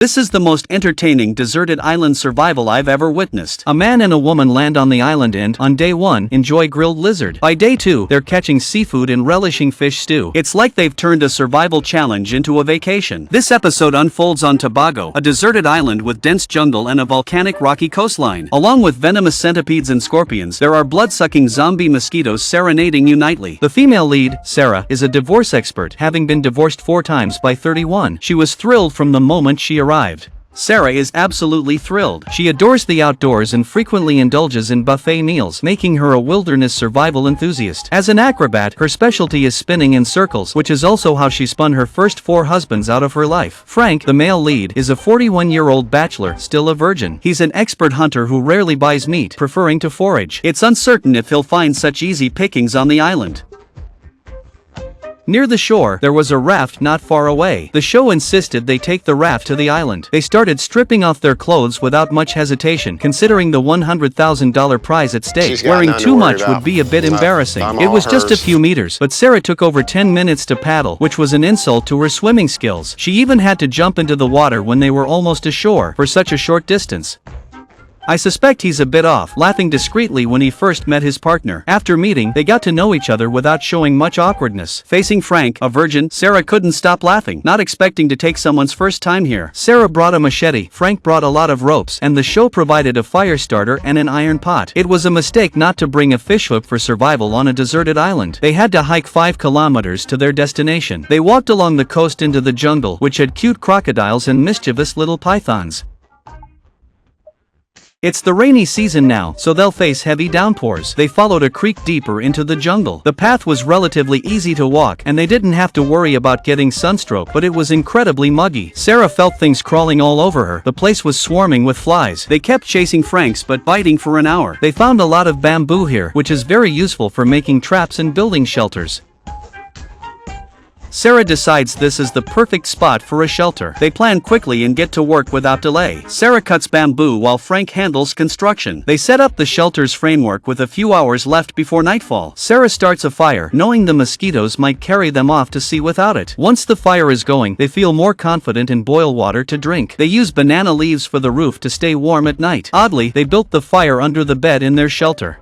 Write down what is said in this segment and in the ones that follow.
This is the most entertaining deserted island survival I've ever witnessed. A man and a woman land on the island and, on day 1, enjoy grilled lizard. By day 2, they're catching seafood and relishing fish stew. It's like they've turned a survival challenge into a vacation. This episode unfolds on Tobago, a deserted island with dense jungle and a volcanic rocky coastline. Along with venomous centipedes and scorpions, there are blood-sucking zombie mosquitoes serenading you nightly. The female lead, Sarah, is a divorce expert, having been divorced 4 times by 31. She was thrilled from the moment she arrived. Sarah is absolutely thrilled. She adores the outdoors and frequently indulges in buffet meals, making her a wilderness survival enthusiast. As an acrobat, her specialty is spinning in circles, which is also how she spun her first 4 husbands out of her life. Frank, the male lead, is a 41-year-old bachelor, still a virgin. He's an expert hunter who rarely buys meat, preferring to forage. It's uncertain if he'll find such easy pickings on the island. Near the shore, there was a raft not far away. The show insisted they take the raft to the island. They started stripping off their clothes without much hesitation, considering the $100,000 prize at stake. Wearing too much would be a bit embarrassing. It was just a few meters, but Sarah took over 10 minutes to paddle, which was an insult to her swimming skills. She even had to jump into the water when they were almost ashore, for such a short distance. I suspect he's a bit off, laughing discreetly when he first met his partner. After meeting, they got to know each other without showing much awkwardness. Facing Frank, a virgin, Sarah couldn't stop laughing, not expecting to take someone's first time here. Sarah brought a machete, Frank brought a lot of ropes, and the show provided a fire starter and an iron pot. It was a mistake not to bring a fishhook for survival on a deserted island. They had to hike 5 kilometers to their destination. They walked along the coast into the jungle, which had cute crocodiles and mischievous little pythons. It's the rainy season now, so they'll face heavy downpours. They followed a creek deeper into the jungle. The path was relatively easy to walk, and they didn't have to worry about getting sunstroke, but it was incredibly muggy. Sarah felt things crawling all over her. The place was swarming with flies. They kept chasing Franks but biting for an hour. They found a lot of bamboo here, which is very useful for making traps and building shelters. Sarah decides this is the perfect spot for a shelter. They plan quickly and get to work without delay. Sarah cuts bamboo while Frank handles construction. They set up the shelter's framework with a few hours left before nightfall. Sarah starts a fire, knowing the mosquitoes might carry them off to sea without it. Once the fire is going, they feel more confident and boil water to drink. They use banana leaves for the roof to stay warm at night. Oddly, they built the fire under the bed in their shelter.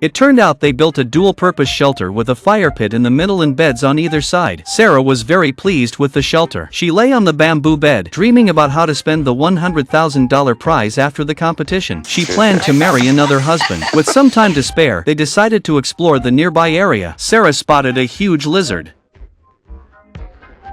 It turned out they built a dual-purpose shelter with a fire pit in the middle and beds on either side. Sarah was very pleased with the shelter. She lay on the bamboo bed, dreaming about how to spend the $100,000 prize after the competition. She planned to marry another husband. With some time to spare, they decided to explore the nearby area. Sarah spotted a huge lizard.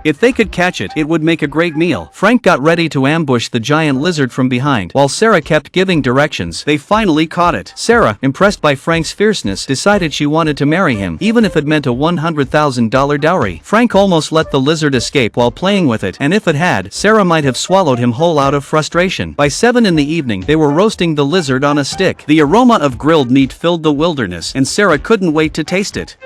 If they could catch it, it would make a great meal. Frank got ready to ambush the giant lizard from behind, while Sarah kept giving directions. They finally caught it. Sarah, impressed by Frank's fierceness, decided she wanted to marry him, even if it meant a $100,000 dowry. Frank almost let the lizard escape while playing with it, and if it had, Sarah might have swallowed him whole out of frustration. By 7 in the evening, they were roasting the lizard on a stick. The aroma of grilled meat filled the wilderness, and Sarah couldn't wait to taste it.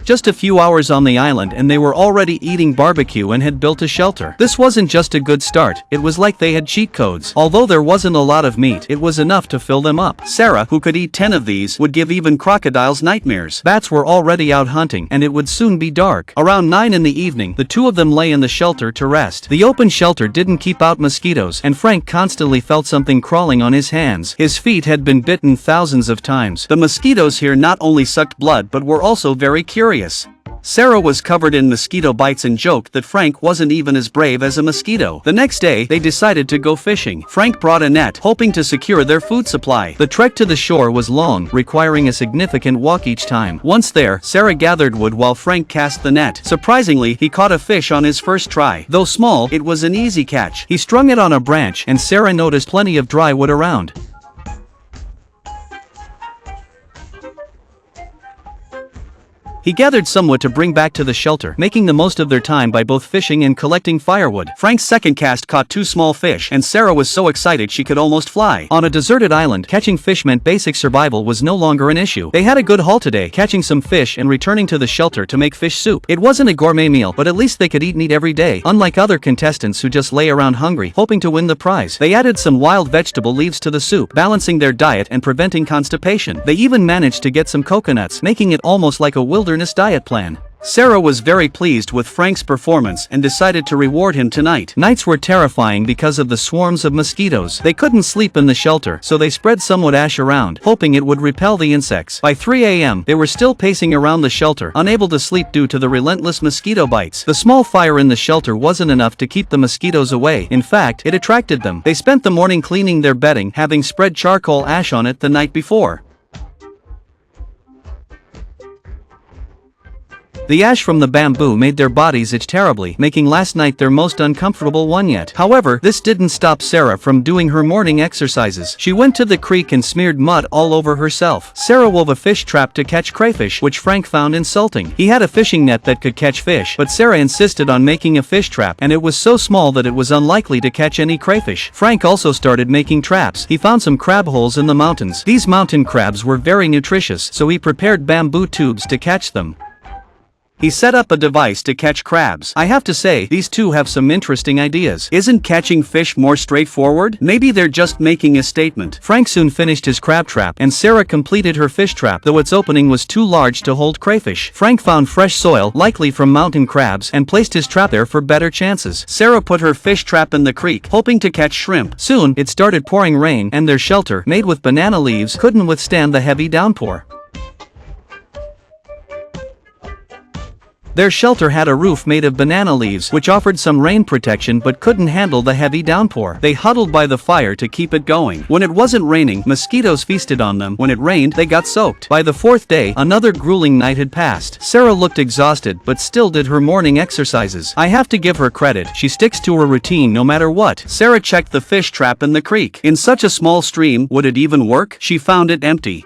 Just a few hours on the island and they were already eating barbecue and had built a shelter. This wasn't just a good start, it was like they had cheat codes. Although there wasn't a lot of meat, it was enough to fill them up. Sarah, who could eat 10 of these, would give even crocodiles nightmares. Bats were already out hunting, and it would soon be dark. Around 9 in the evening, the two of them lay in the shelter to rest. The open shelter didn't keep out mosquitoes, and Frank constantly felt something crawling on his hands. His feet had been bitten thousands of times. The mosquitoes here not only sucked blood but were also very curious. Sarah was covered in mosquito bites and joked that Frank wasn't even as brave as a mosquito. The next day, they decided to go fishing. Frank brought a net, hoping to secure their food supply. The trek to the shore was long, requiring a significant walk each time. Once there, Sarah gathered wood while Frank cast the net. Surprisingly, he caught a fish on his first try. Though small, it was an easy catch. He strung it on a branch, and Sarah noticed plenty of dry wood around. He gathered somewhat to bring back to the shelter, making the most of their time by both fishing and collecting firewood. Frank's second cast caught 2 small fish, and Sarah was so excited she could almost fly. On a deserted island, catching fish meant basic survival was no longer an issue. They had a good haul today, catching some fish and returning to the shelter to make fish soup. It wasn't a gourmet meal, but at least they could eat meat every day, unlike other contestants who just lay around hungry, hoping to win the prize. They added some wild vegetable leaves to the soup, balancing their diet and preventing constipation. They even managed to get some coconuts, making it almost like a wilderness diet plan. Sarah was very pleased with Frank's performance and decided to reward him tonight. Nights were terrifying because of the swarms of mosquitoes. They couldn't sleep in the shelter, so they spread somewhat ash around, hoping it would repel the insects. By 3 a.m., they were still pacing around the shelter, unable to sleep due to the relentless mosquito bites. The small fire in the shelter wasn't enough to keep the mosquitoes away. In fact, it attracted them. They spent the morning cleaning their bedding, having spread charcoal ash on it the night before. The ash from the bamboo made their bodies itch terribly, making last night their most uncomfortable one yet. However, this didn't stop Sarah from doing her morning exercises. She went to the creek and smeared mud all over herself. Sarah wove a fish trap to catch crayfish, which Frank found insulting. He had a fishing net that could catch fish, but Sarah insisted on making a fish trap, and it was so small that it was unlikely to catch any crayfish. Frank also started making traps. He found some crab holes in the mountains. These mountain crabs were very nutritious, so he prepared bamboo tubes to catch them. He set up a device to catch crabs. I have to say, these two have some interesting ideas. Isn't catching fish more straightforward? Maybe they're just making a statement. Frank soon finished his crab trap, and Sarah completed her fish trap, though its opening was too large to hold crayfish. Frank found fresh soil, likely from mountain crabs, and placed his trap there for better chances. Sarah put her fish trap in the creek, hoping to catch shrimp. Soon, it started pouring rain, and their shelter, made with banana leaves, couldn't withstand the heavy downpour. Their shelter had a roof made of banana leaves, which offered some rain protection but couldn't handle the heavy downpour. They huddled by the fire to keep it going. When it wasn't raining, mosquitoes feasted on them. When it rained, they got soaked. By the 4th day, another grueling night had passed. Sarah looked exhausted, but still did her morning exercises. I have to give her credit. She sticks to her routine no matter what. Sarah checked the fish trap in the creek. In such a small stream, would it even work? She found it empty.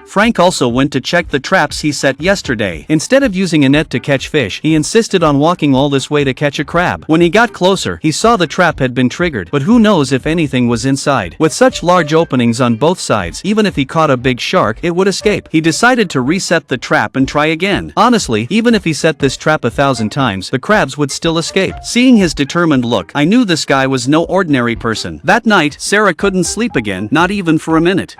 Frank also went to check the traps he set yesterday. Instead of using a net to catch fish, he insisted on walking all this way to catch a crab. When he got closer, he saw the trap had been triggered, but who knows if anything was inside. With such large openings on both sides, even if he caught a big shark, it would escape. He decided to reset the trap and try again. Honestly, even if he set this trap 1,000 times, the crabs would still escape. Seeing his determined look, I knew this guy was no ordinary person. That night, Sarah couldn't sleep again, not even for a minute.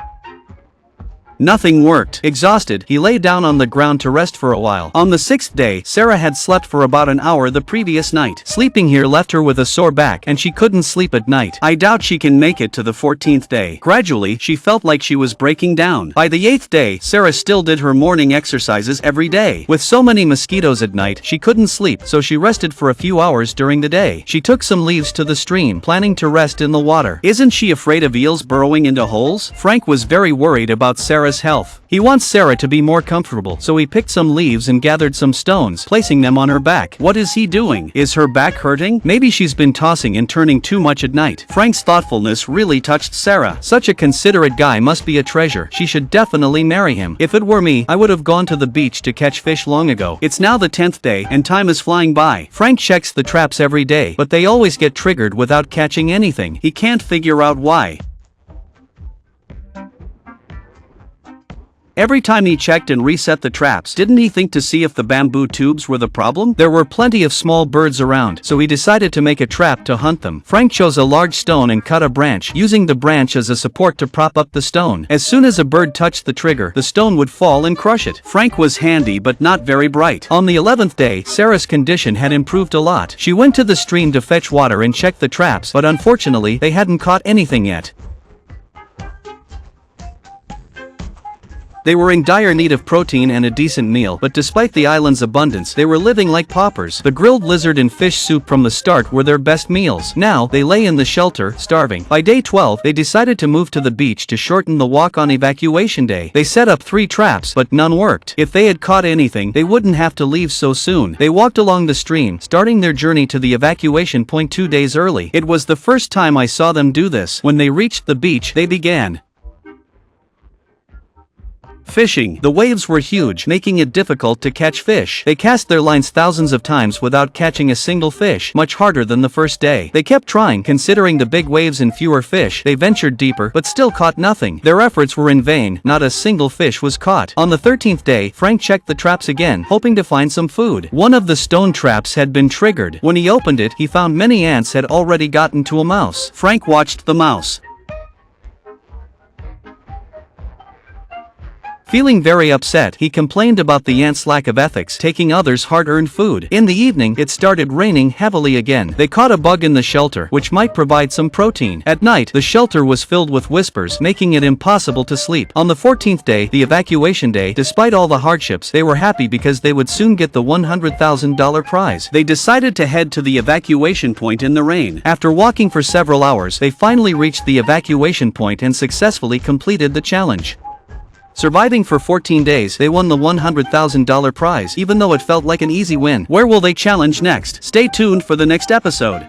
Nothing worked. Exhausted, he lay down on the ground to rest for a while. On the 6th day, Sarah had slept for about an hour the previous night. Sleeping here left her with a sore back, and she couldn't sleep at night. I doubt she can make it to the 14th day. Gradually, she felt like she was breaking down. By the 8th day, Sarah still did her morning exercises every day. With so many mosquitoes at night, she couldn't sleep, so she rested for a few hours during the day. She took some leaves to the stream, planning to rest in the water. Isn't she afraid of eels burrowing into holes? Frank was very worried about Sarah's health. He wants Sarah to be more comfortable, so he picked some leaves and gathered some stones, placing them on her back. What is he doing? Is her back hurting? Maybe she's been tossing and turning too much at night. Frank's thoughtfulness really touched Sarah. Such a considerate guy must be a treasure. She should definitely marry him. If it were me, I would have gone to the beach to catch fish long ago. It's now the 10th day, and time is flying by. Frank checks the traps every day, but they always get triggered without catching anything. He can't figure out why. Every time he checked and reset the traps, didn't he think to see if the bamboo tubes were the problem? There were plenty of small birds around, so he decided to make a trap to hunt them. Frank chose a large stone and cut a branch, using the branch as a support to prop up the stone. As soon as a bird touched the trigger, the stone would fall and crush it. Frank was handy but not very bright. On the 11th day, Sarah's condition had improved a lot. She went to the stream to fetch water and check the traps, but unfortunately, they hadn't caught anything yet. They were in dire need of protein and a decent meal, but despite the island's abundance, they were living like paupers. The grilled lizard and fish soup from the start were their best meals. Now, they lay in the shelter, starving. By day 12, they decided to move to the beach to shorten the walk on evacuation day. They set up 3 traps, but none worked. If they had caught anything, they wouldn't have to leave so soon. They walked along the stream, starting their journey to the evacuation point 2 days early. It was the first time I saw them do this. When they reached the beach, they began Fishing. The waves were huge, making it difficult to catch fish. They cast their lines thousands of times without catching a single fish, much harder than the first day. They kept trying, considering the big waves and fewer fish. They ventured deeper, but still caught nothing. Their efforts were in vain, not a single fish was caught. On the 13th day, Frank checked the traps again, hoping to find some food. One of the stone traps had been triggered. When he opened it, he found many ants had already gotten to a mouse. Frank watched the mouse. Feeling very upset, he complained about the ants' lack of ethics, taking others' hard-earned food. In the evening, it started raining heavily again. They caught a bug in the shelter, which might provide some protein. At night, the shelter was filled with whispers, making it impossible to sleep. On the 14th day, the evacuation day, despite all the hardships, they were happy because they would soon get the $100,000 prize. They decided to head to the evacuation point in the rain. After walking for several hours, they finally reached the evacuation point and successfully completed the challenge. Surviving for 14 days, they won the $100,000 prize, even though it felt like an easy win. Where will they challenge next? Stay tuned for the next episode.